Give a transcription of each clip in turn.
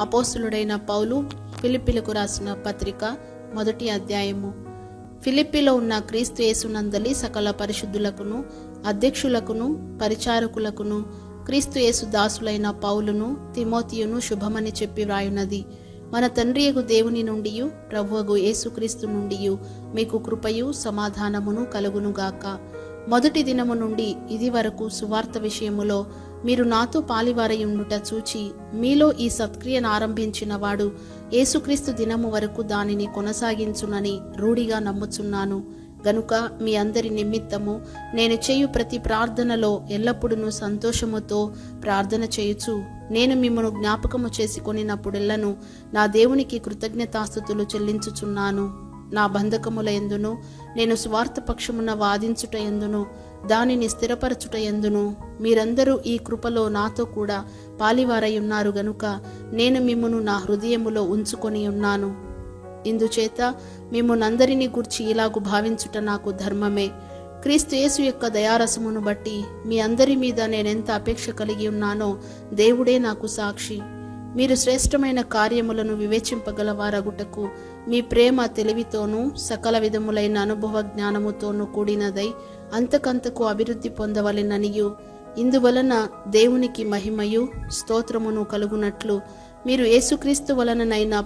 అపోస్తులుడైన పౌలు ఫిలిప్పీలకు రాసిన పత్రిక 1వ అధ్యాయము. ఫిలిప్పీలో ఉన్న క్రీస్తు యేసునందలి సకల పరిశుద్ధులకును అధ్యక్షులకును పరిచారకులకును క్రీస్తు యేసు దాసులైన పౌలును తిమోతియును శుభమని చెప్పి వ్రాయున్నది. మన తండ్రియగు దేవుని నుండియు ప్రభువగు యేసుక్రీస్తు నుండియు మీకు కృపయు సమాధానమును కలుగునుగాక. మొదటి దినము నుండి ఇది వరకు సువార్త విషయములో మీరు నాతో పాలివారయుండుట చూచి మీలో ఈ సత్క్రియను ఆరంభించిన వాడు యేసుక్రీస్తు దినము వరకు దానిని కొనసాగించునని రూఢిగా నమ్ముచున్నాను. గనుక మీ అందరి నిమిత్తము నేను చేయు ప్రతి ప్రార్థనలో ఎల్లప్పుడూ సంతోషముతో ప్రార్థన చేయుచు నేను మిమ్మను జ్ఞాపకము చేసుకొనినప్పుడెల్లను నా దేవునికి కృతజ్ఞతాస్తుతులు చెల్లించుచున్నాను. నా బంధకముల యందును నేను స్వార్థ పక్షమున వాదించుట యందును దానిని స్థిరపరచుట యందును మీరందరూ ఈ కృపలో నాతో కూడా పాలివారై ఉన్నారు గనుక నేను మిమ్మును నా హృదయములో ఉంచుకొని ఉన్నాను. ఇందుచేత మిమ్మునందరినీ గూర్చి ఇలాగు భావించుట నాకు ధర్మమే. క్రీస్తు యేసు యొక్క దయారసమును బట్టి మీ అందరి మీద నేనెంత అపేక్ష కలిగి ఉన్నానో దేవుడే నాకు సాక్షి. మీరు శ్రేష్టమైన కార్యములను వివేచింపగలవారగుటకు మీ ప్రేమ తెలివితోనూ సకల విధములైన అనుభవ జ్ఞానముతోనూ కూడినదై అంతకంతకు అభివృద్ధి పొందవలెననియు ఇందువలన దేవునికి మహిమయు స్తోత్రమును కలుగునట్లు మీరు యేసుక్రీస్తు వలననైన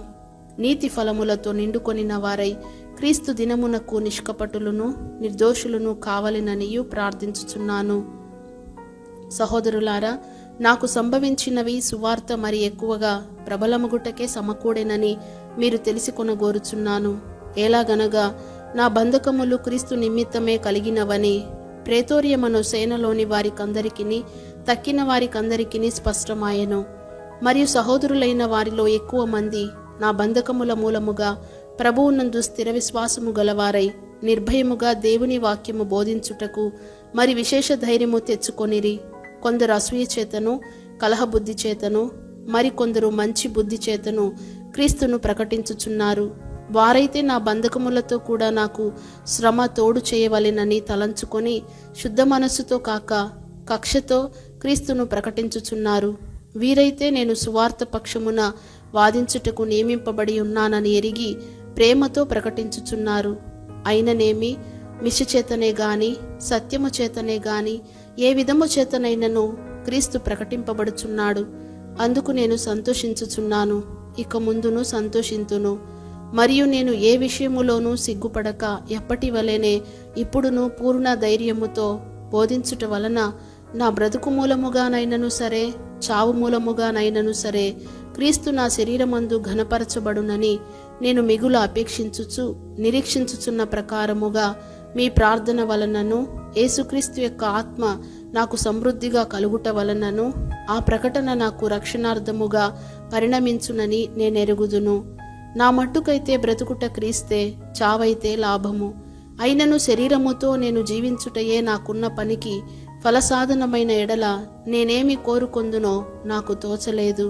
నీతి ఫలములతో నిండుకొనిన వారై క్రీస్తు దినమునకు నిష్కపటులను నిర్దోషులను కావలెననియు ప్రార్థించుచున్నాను. సహోదరులారా, నాకు సంభవించినవి సువార్త మరి ఎక్కువగా ప్రబలమగుటకే సమకూడెనని మీరు తెలిసికొనగోరుచున్నాను. ఎలాగనగా నా బంధకములు క్రీస్తు నిమిత్తమే కలిగినవని ప్రేతోర్యమను సేనలోని వారికందరికిని తక్కిన వారికందరికిని స్పష్టమాయెను. మరియు సహోదరులైన వారిలో ఎక్కువ మంది నా బంధకముల మూలముగా ప్రభువునందు స్థిర విశ్వాసము గలవారై నిర్భయముగా దేవుని వాక్యము బోధించుటకు మరి విశేష ధైర్యము తెచ్చుకొనిరి. కొందరు అసూయ చేతను కలహబుద్ధి చేతను మరికొందరు మంచి బుద్ధి చేతను క్రీస్తును ప్రకటించుచున్నారు. వారైతే నా బంధకములతో కూడా నాకు శ్రమ తోడు చేయవలెనని తలంచుకొని శుద్ధ మనస్సుతో కాక కక్షతో క్రీస్తును ప్రకటించుచున్నారు. వీరైతే నేను సువార్త పక్షమున వాదించుటకు నియమింపబడి ఉన్నానని ఎరిగి ప్రేమతో ప్రకటించుచున్నారు. అయిననేమి మిష చేతనే గాని సత్యము చేతనే గాని ఏ విధము చేతనైనను క్రీస్తు ప్రకటింపబడుచున్నాడు. అందుకు నేను సంతోషించుచున్నాను, ఇక ముందును సంతోషింతును. మరియు నేను ఏ విషయములోనూ సిగ్గుపడక ఎప్పటి వలెనే ఇప్పుడును పూర్ణ ధైర్యముతో బోధించుట వలన నా బ్రతుకు మూలముగానైనను సరే చావు మూలముగానైనను సరే క్రీస్తు నా శరీరమందు ఘనపరచబడునని నేను మిగులు అపేక్షించుచు నిరీక్షించుచున్న ప్రకారముగా మీ ప్రార్థన వలనను యేసుక్రీస్తు యొక్క ఆత్మ నాకు సమృద్ధిగా కలుగుట వలనను ఆ ప్రకటన నాకు రక్షణార్థముగా పరిణమించునని నేనెరుగుదును. నా మట్టుకైతే బ్రతుకుట క్రీస్తే, చావైతే లాభము. అయినను శరీరముతో నేను జీవించుటయే నాకున్న పనికి ఫలసాధనమైన ఎడల నేనేమి కోరుకొందునో నాకు తోచలేదు.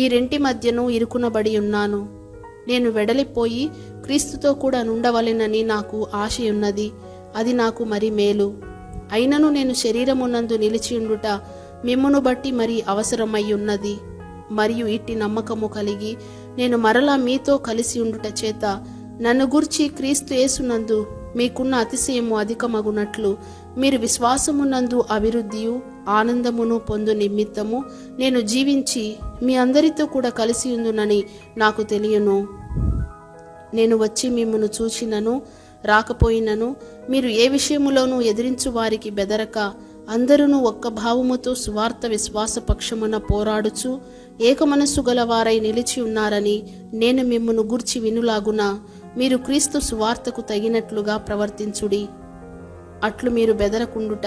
ఈ రెంటి మధ్యను ఇరుకునబడి ఉన్నాను. నేను వెడలిపోయి క్రీస్తుతో కూడా నుండవలెనని నాకు ఆశయున్నది. అది నాకు మరి మేలు. అయినను నేను శరీరమునందు నిలిచియుండుట మిమ్మును బట్టి మరి అవసరమయ్యున్నది. మరియు ఇట్టి నమ్మకము కలిగి నేను మరలా మీతో కలిసి ఉండుట చేత నన్ను గూర్చి క్రీస్తు యేసునందు మీకున్న అతిశయము అధికమగునట్లు మీరు విశ్వాసమునందు అభివృద్ధియు ఆనందమును పొందు నిమిత్తము నేను జీవించి మీ అందరితో కూడా కలిసి ఉందునని నాకు తెలియను. నేను వచ్చి మిమ్మును చూచినను రాకపోయినను మీరు ఏ విషయములోనూ ఎదిరించు వారికి బెదరక అందరూ ఒక్క భావముతో సువార్త విశ్వాస పక్షమున పోరాడుచు ఏకమనస్సు గలవారై నిలిచి ఉన్నారని నేను మిమ్మును గూర్చి వినులాగున మీరు క్రీస్తు సువార్తకు తగినట్లుగా ప్రవర్తించుడి. అట్లు మీరు బెదరకుండుట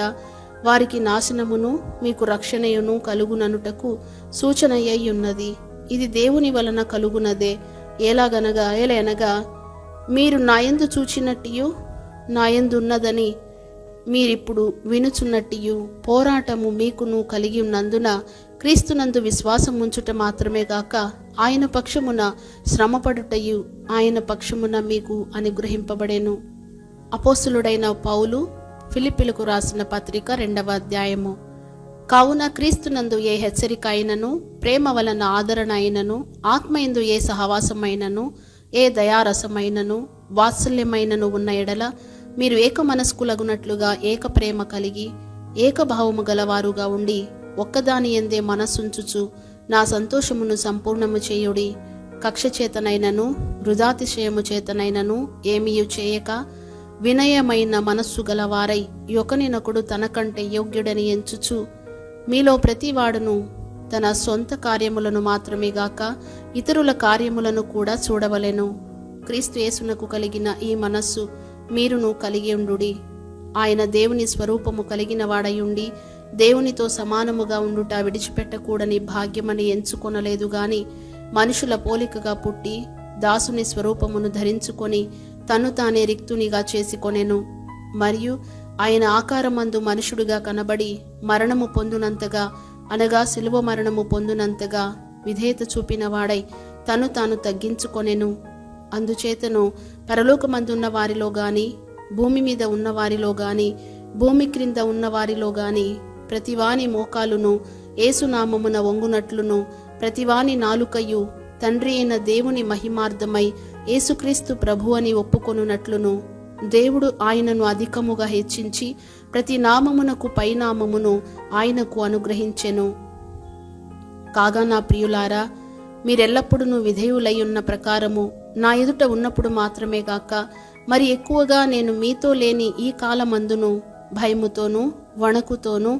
వారికి నాశనమును మీకు రక్షణయును కలుగుననుటకు సూచనయ్యై ఉన్నది. ఇది దేవుని వలన కలుగునదే. ఏలయనగా మీరు నాయందు చూచినట్టియు నాయందున్నదని మీరిప్పుడు వినుచున్నట్టియు పోరాటము మీకును కలిగి ఉన్నందున క్రీస్తునందు విశ్వాసం ఉంచుట మాత్రమే గాక ఆయన పక్షమున శ్రమపడుటయు ఆయన పక్షమున మీకు అనుగ్రహింపబడెను. అపోస్తులుడైన పౌలు ఫిలిప్పీలకు రాసిన పత్రిక 2వ అధ్యాయము. కావున క్రీస్తునందు ఏ హెచ్చరిక అయినను, ప్రేమ వలన ఆదరణ అయినను, ఆత్మయందు ఏ సహవాసమైనను, ఏ దయారసమైనను, వాత్సల్యమైనను ఉన్న ఎడల మీరు ఏక మనస్కులగునట్లుగా ఏక ప్రేమ కలిగి ఏకభావము గలవారుగా ఉండి ఒక్కదాని యందే మనస్సుంచుచు నా సంతోషమును సంపూర్ణము చేయుడి. కక్ష చేతనైనను వృధాతిశయము చేతనైనను ఏమీయు చేయక వినయమైన మనస్సు గలవారై ఒకనినొకడు తనకంటే యోగ్యుడని ఎంచుచు మీలో ప్రతివాడును తన సొంత కార్యములను మాత్రమే గాక ఇతరుల కార్యములను కూడా చూడవలెను. క్రీస్తు యేసునకు కలిగిన ఈ మనస్సు మీరును కలిగి ఉండుడి. ఆయన దేవుని స్వరూపము కలిగిన వాడయుండి దేవునితో సమానముగా ఉండుట విడిచిపెట్టకూడని భాగ్యమని ఎంచుకొనలేదు గాని మనుషుల పోలికగా పుట్టి దాసుని స్వరూపమును ధరించుకొని తను తానే రిక్తునిగా చేసుకొనెను. మరియు ఆయన ఆకారమందు మనుషుడుగా కనబడి మరణము పొందునంతగా, అనగా శిలువ మరణము పొందునంతగా విధేయత చూపిన వాడై తను తాను తగ్గించుకొనెను. అందుచేతను పరలోకమందున్న వారిలో గాని, భూమి మీద ఉన్న వారిలో గాని, భూమి క్రింద ఉన్న వారిలో గాని ప్రతివాని మోకాలును యేసునామమున వంగునట్లును, ప్రతివాని నాలుకయు తండ్రి అయిన దేవుని మహిమార్థమై యేసుక్రీస్తు ప్రభు అని ఒప్పుకొనున్నట్లును దేవుడు ఆయనను అధికముగా హెచ్చించి ప్రతి నామమునకు పైనామమును ఆయనకు అనుగ్రహించెను. కాగా నా ప్రియులారా, మీరెల్లప్పుడూ విధేయులై ఉన్న ప్రకారము నా ఎదుట ఉన్నప్పుడు మాత్రమే గాక మరి ఎక్కువగా నేను మీతో లేని ఈ కాలమందును భయముతోనూ వణకుతోనూ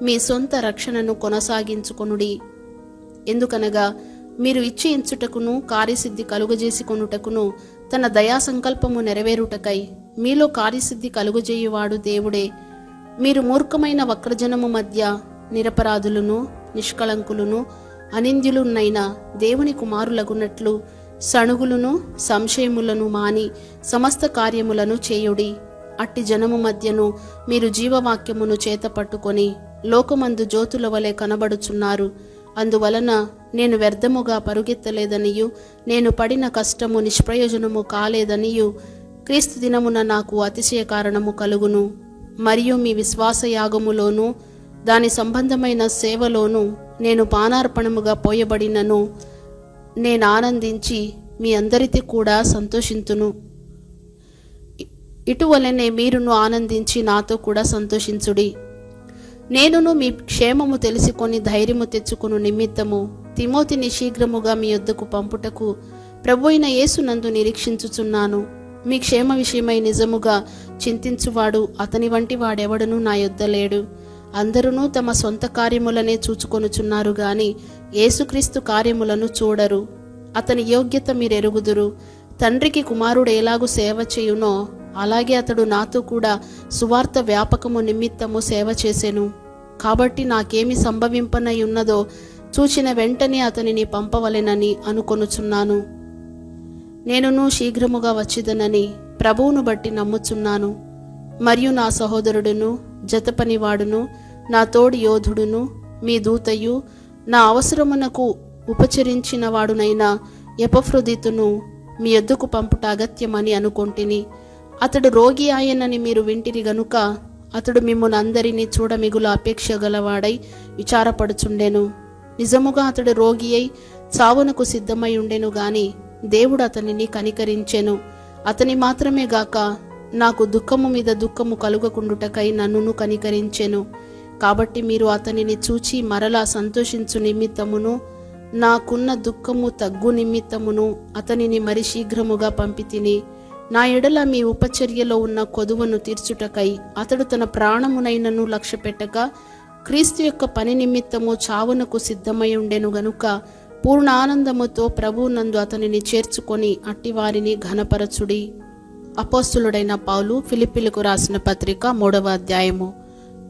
మీ సొంత రక్షణను కొనసాగించుకొనుడి. ఎందుకనగా మీరు ఇచ్చేయించుటకును కార్యసిద్ధి కలుగజేసికొనుటకును తన దయా సంకల్పము నెరవేరుటకై మీలో కార్యసిద్ధి కలుగజేయువాడు దేవుడే. మీరు మూర్ఖమైన వక్రజనము మధ్య నిరపరాధులను, నిష్కళంకులను, అనింద్యులునైన దేవుని కుమారులగున్నట్లు సణుగులను, సంశయములను మాని సమస్త కార్యములను చేయుడి. అట్టి జనము మధ్యను మీరు జీవవాక్యమును చేత పట్టుకొని లోకమందు జ్యోతుల వలె కనబడుచున్నారు. అందువలన నేను వ్యర్థముగా పరుగెత్తలేదనియు, నేను పడిన కష్టము నిష్ప్రయోజనము కాలేదనియు క్రీస్తు దినమున నాకు అతిశయ కారణము కలుగును. మరియు మీ విశ్వాసయాగములోను దాని సంబంధమైన సేవలోను నేను పానార్పణముగా పోయబడినను నేను ఆనందించి మీ అందరితో కూడా సంతోషింతును. ఇటువలనే మీరును ఆనందించి నాతో కూడా సంతోషించుడి. నేనును మీ క్షేమము తెలుసుకొని ధైర్యము తెచ్చుకుని నిమిత్తము తిమోతిని శీఘ్రముగా మీ యొద్దకు పంపుటకు ప్రభు అయిన యేసునందు నిరీక్షించుచున్నాను. మీ క్షేమ విషయమై నిజముగా చింతించువాడు అతని వంటి వాడెవడనూ నా యొద్ద లేడు. అందరూ తమ సొంత కార్యములనే చూచుకొనుచున్నారు గాని యేసుక్రీస్తు కార్యములను చూడరు. అతని యోగ్యత మీరెరుగుదురు. తండ్రికి కుమారుడు ఎలాగూ సేవ చేయునో అలాగే అతడు నాతో కూడా సువార్త వ్యాపకము నిమిత్తము సేవ చేసెను. కాబట్టి నాకేమి సంభవింపనై ఉన్నదో చూచిన వెంటనే అతనిని పంపవలెనని అనుకొనుచున్నాను. నేనును శీఘ్రముగా వచ్చిదనని ప్రభువును బట్టి నమ్ముచున్నాను. మరియు నా సహోదరుడును, జతపనివాడును, నా తోడి యోధుడును, మీ దూతయు, నా అవసరమునకు ఉపచరించిన వాడునైన ఎపఫ్రొదితును మీ యొద్దకు పంపుట అగత్యమని అనుకొంటిని. అతడు రోగి ఆయనని మీరు వింటిరి గనుక అతడు మిమ్మును అందరినీ చూడమిగుల అపేక్ష గలవాడై విచారపడుచుండెను. నిజముగా అతడు రోగి అయి చావునకు సిద్ధమై ఉండెను గాని దేవుడు అతనిని కనికరించెను. అతని మాత్రమే గాక నాకు దుఃఖము మీద దుఃఖము కలుగకుండుటకై నన్నును కనికరించెను. కాబట్టి మీరు అతనిని చూచి మరలా సంతోషించు నిమిత్తమును నాకున్న దుఃఖము తగ్గు నిమిత్తమును అతనిని మరి శీఘ్రముగా పంపితిని. నా ఎడల మీ ఉపచర్యలో ఉన్న కొదువను తీర్చుటకై అతడు తన ప్రాణమునైనను లక్ష్యపెట్టక క్రీస్తు యొక్క పని నిమిత్తము చావునకు సిద్ధమై ఉండెను గనుక పూర్ణ ఆనందముతో ప్రభువునందు అతనిని చేర్చుకొని అట్టివారిని ఘనపరచుడి. అపోస్తులుడైన పౌలు ఫిలిప్పీలకు రాసిన పత్రిక 3వ అధ్యాయము.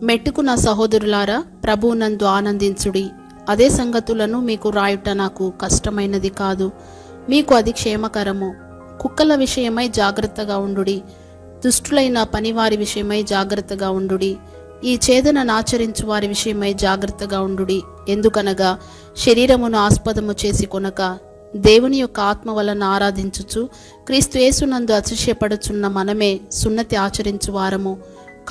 మెట్టుకు నా సహోదరులారా, ప్రభువునందు ఆనందించుడి. అదే సంగతులను మీకు రాయుట నాకు కష్టమైనది కాదు, మీకు అది క్షేమకరము. కుక్కల విషయమై జాగ్రత్తగా ఉండుడి, దుష్టులైన పనివారి విషయమై జాగ్రత్తగా ఉండుడి, ఈ ఛేదనను ఆచరించు వారి విషయమై జాగ్రత్తగా ఉండుడి. ఎందుకనగా శరీరమును ఆస్పదము చేసి కొనక దేవుని యొక్క ఆత్మ వలన ఆరాధించుచు క్రీస్తు యేసునందు అతిశయపడుచున్న మనమే సున్నతి ఆచరించు వారము.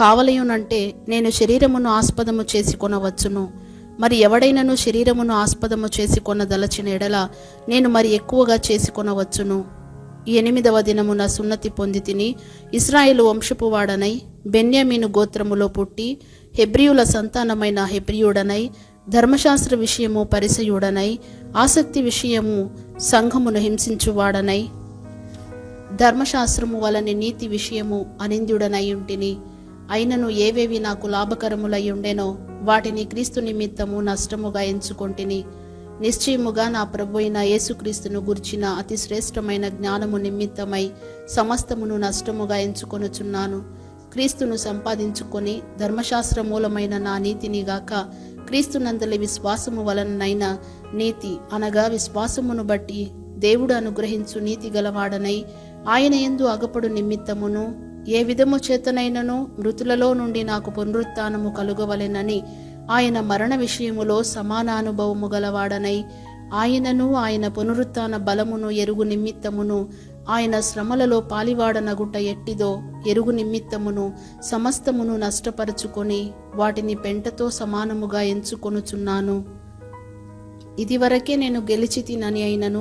కావలయునంటే నేను శరీరమును ఆస్పదము చేసి కొనవచ్చును, మరి ఎవడైనను శరీరమును ఆస్పదము చేసి కొనదలచిన ఎడల నేను మరి ఎక్కువగా చేసి కొనవచ్చును. 8వ దినమున సున్నతి పొంది తిని ఇశ్రాయేలు వంశపు వాడనై బెన్యామీను గోత్రములో పుట్టి హెబ్రీయుల సంతానమైన హెబ్రీయుడనై ధర్మశాస్త్ర విషయము పరిసయుడనై ఆసక్తి విషయము సంఘమును హింసించువాడనై ధర్మశాస్త్రము వలని నీతి విషయము అనింద్యుడనై ఉంటిని. అయినను ఏవేవి నాకు లాభకరములై ఉండెనో వాటిని క్రీస్తు నిమిత్తము నష్టముగా ఎంచుకొంటిని. నిశ్చయముగా నా ప్రభు అయిన యేసుక్రీస్తును గుర్చిన అతి శ్రేష్టమైన జ్ఞానము నిమిత్తమై సమస్తమును నష్టముగా ఎంచుకొనుచున్నాను. క్రీస్తును సంపాదించుకొని ధర్మశాస్త్ర మూలమైన నా నీతిని గాక క్రీస్తునందలి విశ్వాసము వలననైన నీతి అనగా విశ్వాసమును బట్టి దేవుడు అనుగ్రహించు నీతి గలవాడనై ఆయన యందు అగపడు నిమిత్తమును ఏ విధము చేతనైనను మృతులలో నుండి నాకు పునరుత్థానము కలుగవలెనని ఆయన మరణ విషయములో సమానానుభవము గలవాడనై ఆయనను ఆయన పునరుత్థాన బలమును ఎరుగు నిమిత్తమును ఆయన శ్రమలలో పాలివాడనగుట ఎట్టిదో ఎరుగు నిమిత్తమును సమస్తమును నష్టపరుచుకొని వాటిని పెంటతో సమానముగా ఎంచుకొనుచున్నాను. ఇదివరకే నేను గెలిచి తినని అయినను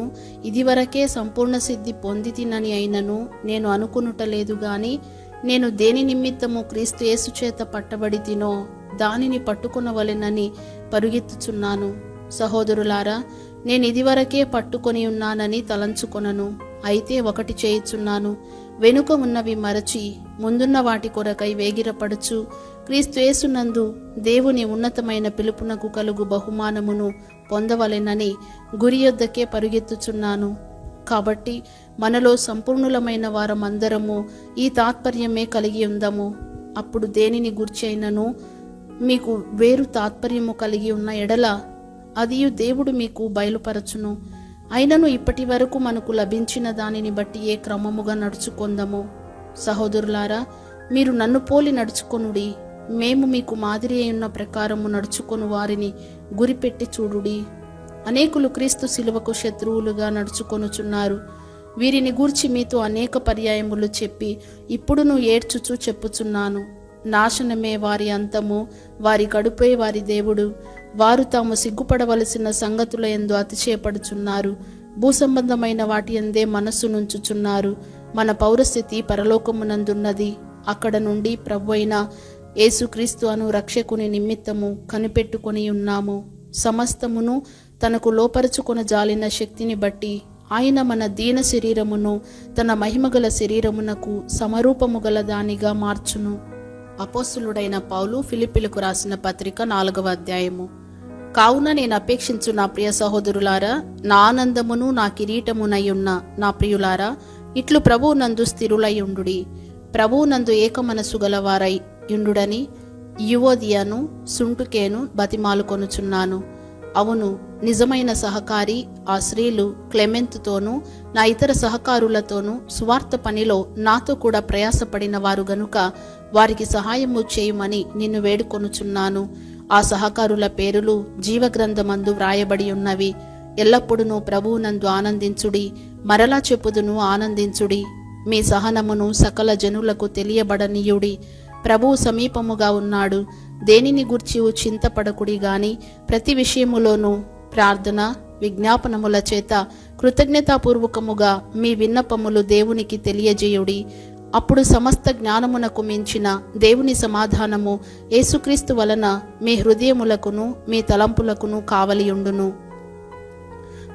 ఇదివరకే సంపూర్ణ సిద్ధి పొంది తినని అయినను నేను అనుకునుటలేదు గాని నేను దేని నిమిత్తము క్రీస్తు యేసు చేత పట్టబడి తినో దానిని పట్టుకొనవలెనని పరుగెత్తుచున్నాను. సహోదరులారా, నేను ఇదివరకే పట్టుకొని ఉన్నానని తలంచుకొనను. అయితే ఒకటి చేయుచున్నాను, వెనుక ఉన్నవి మరచి ముందున్న వాటి కొరకై వేగిరపడుచు క్రీస్తు యేసునందు దేవుని ఉన్నతమైన పిలుపునకు కలుగు బహుమానమును పొందవలెనని గురి యొద్దకే పరుగెత్తుచున్నాను. కాబట్టి మనలో సంపూర్ణులమైన వారమందరము ఈ తాత్పర్యమే కలిగి ఉందము. అప్పుడు దేనిని గూర్చి అయినను మీకు వేరు తాత్పర్యము కలిగి ఉన్న ఎడల అదియు దేవుడు మీకు బయలుపరచును. అయినను ఇప్పటి వరకు మనకు లభించిన దానిని బట్టి ఏ క్రమముగా నడుచుకొందము. సహోదరులారా, మీరు నన్ను పోలి నడుచుకొనుడి. మేము మీకు మాదిరి అయిన ప్రకారము నడుచుకొను వారిని గురిపెట్టి చూడుడి. అనేకులు క్రీస్తు శిలువకు శత్రువులుగా నడుచుకొనుచున్నారు. వీరిని గూర్చి మీతో అనేక పర్యాయములు చెప్పి ఇప్పుడును ఏడ్చుచూ చెప్పుచున్నాను. నాశనమే వారి అంతము, వారి కడుపే వారి దేవుడు. వారు తాము సిగ్గుపడవలసిన సంగతుల యందు అతిశయపడుచున్నారు. భూసంబంధమైన వాటి యందే మనస్సు నుంచుచున్నారు. మన పౌరస్థితి పరలోకమునందున్నది. అక్కడ నుండి ప్రభువైన యేసుక్రీస్తు అను రక్షకుని నిమిత్తము కనిపెట్టుకొని ఉన్నాము. సమస్తమును తనకు లోపరుచుకొన జాలిన శక్తిని బట్టి ఆయన మన దీన శరీరమును తన మహిమగల శరీరమునకు సమరూపము గల దానిగా మార్చును. అపోస్తులుడైన పౌలు ఫిలిప్పీలకు రాసిన పత్రిక 4వ అధ్యాయము. కావున నేను అపేక్షించు నా ప్రియ సహోదరులారా, నా ఆనందమును నా కిరీటమునయున్న నా ప్రియులారా, ఇట్లు ప్రభువునందు స్థిరులై ఉండుడి. ప్రభువునందు ఏక మనసు గలవారై యుండుడని యువోదియను సుంటుకేను బతిమాలుకొనుచున్నాను. అవును, నిజమైన సహకారి ఆ స్త్రీలు క్లెమెంతుతోనూ నా ఇతర సహకారులతోనూ సువార్త పనిలో నాతో కూడా ప్రయాసపడిన వారు గనుక వారికి సహాయము చేయమని నిన్ను వేడుకొనుచున్నాను. ఆ సహకారుల పేరులు జీవగ్రంథమందు వ్రాయబడి ఉన్నవి. ఎల్లప్పుడూ ప్రభువునందు ఆనందించుడి. మరలా చెప్పుదును, ఆనందించుడి. మీ సహనమును సకల జనులకు తెలియబడనీయుడి. ప్రభువు సమీపముగా ఉన్నాడు. దేనిని గూర్చి చింతపడకుడి గాని ప్రతి విషయములోనూ ప్రార్థన విజ్ఞాపనముల చేత కృతజ్ఞతాపూర్వకముగా మీ విన్నపములు దేవునికి తెలియజేయుడి. అప్పుడు సమస్త జ్ఞానమునకు మించిన దేవుని సమాధానము యేసుక్రీస్తు వలన మీ హృదయములకును మీ తలంపులకును కావలియుండును.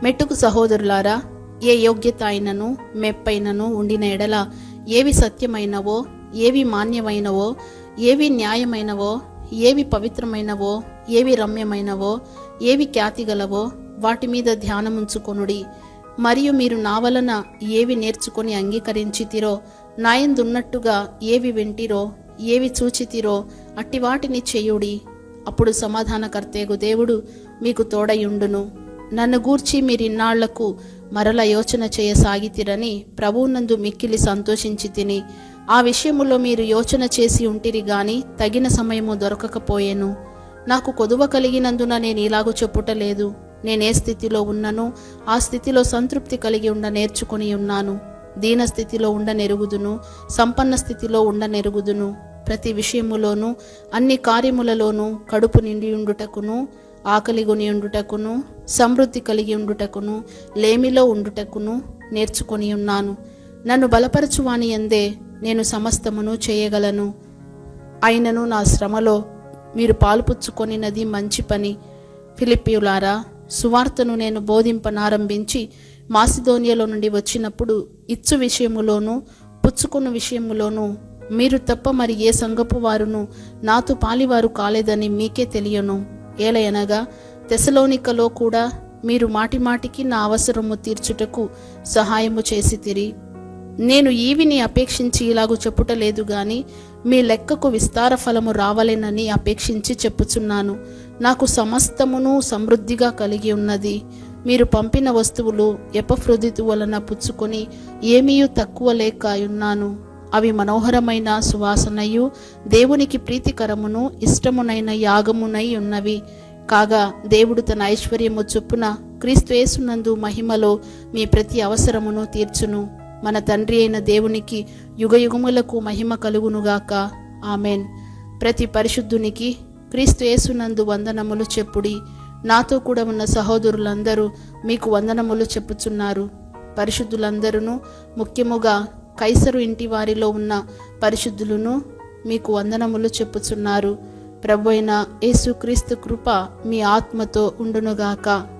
మెట్టుకు సహోదరులారా, ఏ యోగ్యత అయినను మెప్పైనను ఉండిన ఎడల ఏవి సత్యమైనవో, ఏవి మాన్యమైనవో, ఏవి న్యాయమైనవో, ఏవి పవిత్రమైనవో, ఏవి రమ్యమైనవో, ఏవి ఖ్యాతిగలవో వాటి మీద ధ్యానముంచుకొనుడి. మరియు మీరు నా వలన ఏవి నేర్చుకొని అంగీకరించితిరో, నాయందున్నట్టుగా ఏవి వింటిరో, ఏవి చూచితిరో అట్టి వాటిని చేయుడి. అప్పుడు సమాధానకర్తేగు దేవుడు మీకు తోడయుండును. నన్ను గూర్చి మీరిన్నాళ్లకు మరల యోచన చేయసాగితిరని ప్రభువునందు మిక్కిలి సంతోషించి తిని, ఆ విషయములో మీరు యోచన చేసి ఉంటిరి గాని తగిన సమయము దొరకకపోయేను. నాకు కొదువ కలిగినందున నేను ఇలాగూ చెప్పుటలేదు. నేనే స్థితిలో ఉన్నను ఆ స్థితిలో సంతృప్తి కలిగి ఉండ నేర్చుకొని ఉన్నాను. దీన స్థితిలో ఉండనెరుగుదును, సంపన్న స్థితిలో ఉండనెరుగుదును. ప్రతి విషయములోనూ అన్ని కార్యములలోనూ కడుపు నిండి ఉండుటకును, ఆకలిగొని ఉండుటకును, సమృద్ధి కలిగి ఉండుటకును, లేమిలో ఉండుటకును నేర్చుకొని ఉన్నాను. నన్ను బలపరచువాని యందే నేను సమస్తమును చేయగలను. అయినను నా శ్రమలో మీరు పాలుపుచ్చుకొనినది మంచి పని. ఫిలిప్పీయులారా, సువార్తను నేను బోధింపనారంభించి మాసిదోనియాలో నుండి వచ్చినప్పుడు ఇచ్చు విషయములోను పుచ్చుకున్న విషయములోను మీరు తప్ప మరి ఏ సంఘపు వారును నాతో పాలివారు కాలేదని మీకే తెలియను. ఏలయనగా తెసలోనికలో కూడా మీరు మాటిమాటికి నా అవసరము తీర్చుటకు సహాయము చేసితిరి. నేను ఈవిని అపేక్షించి ఇలాగు చెప్పుటలేదు గాని మీ లెక్కకు విస్తార ఫలము రావాలేనని అపేక్షించి చెప్పుచున్నాను. నాకు సమస్తమును సమృద్ధిగా కలిగి ఉన్నది. మీరు పంపిన వస్తువులు ఎపఫ్రొదితు వలన పుచ్చుకొని ఏమీయూ తక్కువ లేక ఉన్నాను. అవి మనోహరమైన సువాసనయు దేవునికి ప్రీతికరమును ఇష్టమునైన యాగమునై ఉన్నవి. కాగా దేవుడు తన ఐశ్వర్యము చొప్పున క్రీస్తు యేసునందు మహిమలో మీ ప్రతి అవసరమును తీర్చును. మన తండ్రి అయిన దేవునికి యుగయుగములకు మహిమ కలుగునుగాక. ఆమెన్. ప్రతి పరిశుద్ధునికి క్రీస్తు యేసునందు వందనములు చెప్పుడి. నాతో కూడా ఉన్న సహోదరులందరూ మీకు వందనములు చెప్పుచున్నారు. పరిశుద్ధులందరూ, ముఖ్యముగా కైసరు ఇంటి వారిలో ఉన్న పరిశుద్ధులను మీకు వందనములు చెప్పుచున్నారు. ప్రభు అయిన యేసుక్రీస్తు కృప మీ ఆత్మతో ఉండునుగాక.